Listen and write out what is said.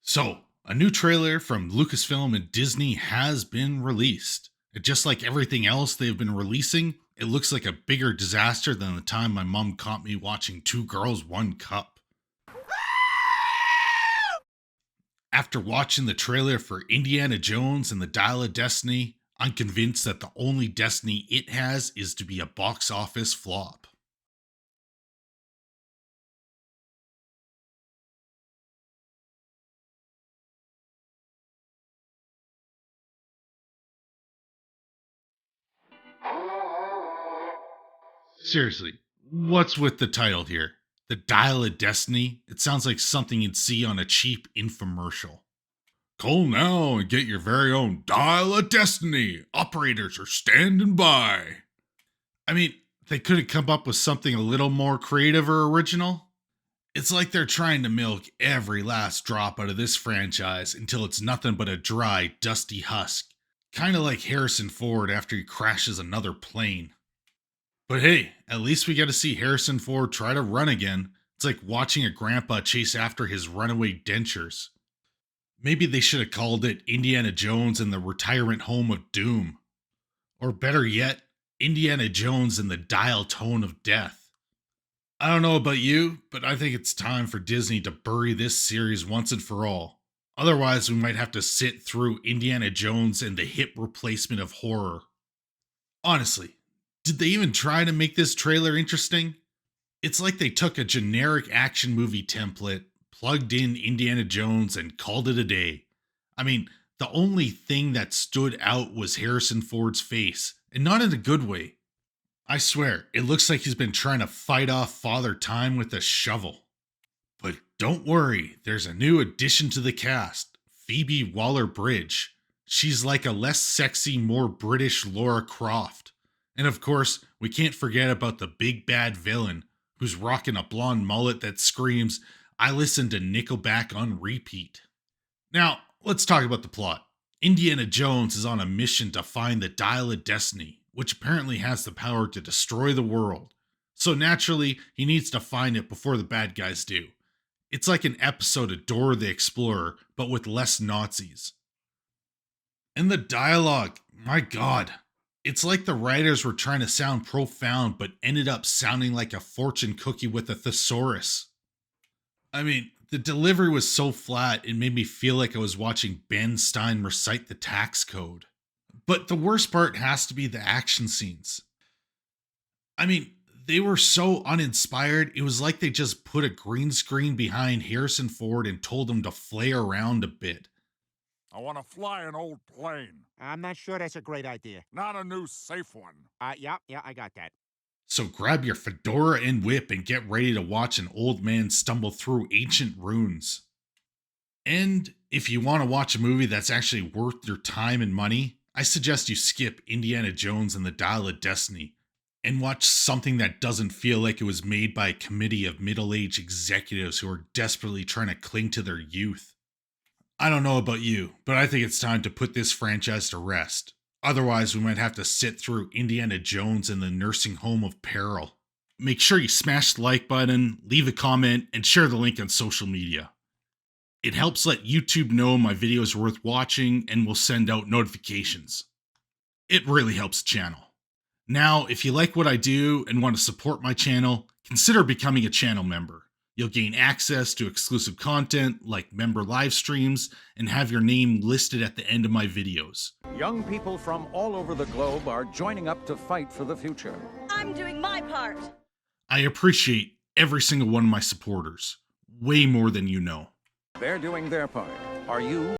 So, a new trailer from Lucasfilm and Disney has been released. And just like everything else they've been releasing, it looks like a bigger disaster than the time my mom caught me watching Two Girls, One Cup. After watching the trailer for Indiana Jones and the Dial of Destiny, I'm convinced that the only destiny it has is to be a box office flop. Seriously, what's with the title here? The Dial of Destiny? It sounds like something you'd see on a cheap infomercial. Call now and get your very own Dial of Destiny. Operators are standing by. I mean, they could have come up with something a little more creative or original. It's like they're trying to milk every last drop out of this franchise until it's nothing but a dry, dusty husk. Kind of like Harrison Ford after he crashes another plane. But hey, at least we get to see Harrison Ford try to run again. It's like watching a grandpa chase after his runaway dentures. Maybe they should have called it Indiana Jones and the Retirement Home of Doom. Or better yet, Indiana Jones and the Dial Tone of Death. I don't know about you, but I think it's time for Disney to bury this series once and for all. Otherwise, we might have to sit through Indiana Jones and the hip replacement of horror. Honestly, did they even try to make this trailer interesting? It's like they took a generic action movie template, plugged in Indiana Jones, and called it a day. I mean, the only thing that stood out was Harrison Ford's face, and not in a good way. I swear, it looks like he's been trying to fight off Father Time with a shovel. But don't worry, there's a new addition to the cast, Phoebe Waller-Bridge. She's like a less sexy, more British Laura Croft. And of course, we can't forget about the big bad villain, who's rocking a blonde mullet that screams, "I listen to Nickelback on repeat." Now, let's talk about the plot. Indiana Jones is on a mission to find the Dial of Destiny, which apparently has the power to destroy the world. So naturally, he needs to find it before the bad guys do. It's like an episode of Dora the Explorer, but with less Nazis. And the dialogue, my god. It's like the writers were trying to sound profound, but ended up sounding like a fortune cookie with a thesaurus. I mean, the delivery was so flat, it made me feel like I was watching Ben Stein recite the tax code. But the worst part has to be the action scenes. I mean, they were so uninspired, it was like they just put a green screen behind Harrison Ford and told him to flay around a bit. I want to fly an old plane, I'm not sure that's a great idea. not a new safe one. Yeah, I got that. So grab your fedora and whip and get ready to watch an old man stumble through ancient runes. And if you want to watch a movie that's actually worth your time and money, I suggest you skip Indiana Jones and the Dial of Destiny and watch something that doesn't feel like it was made by a committee of middle-aged executives who are desperately trying to cling to their youth. I don't know about you, but I think it's time to put this franchise to rest. Otherwise, we might have to sit through Indiana Jones and the Nursing Home of Peril. Make sure you smash the like button, leave a comment, and share the link on social media. It helps let YouTube know my video is worth watching and will send out notifications. It really helps the channel. Now, if you like what I do and want to support my channel, consider becoming a channel member. You'll gain access to exclusive content like member live streams and have your name listed at the end of my videos. Young people from all over the globe are joining up to fight for the future. I'm doing my part. I appreciate every single one of my supporters, way more than you know. They're doing their part. Are you?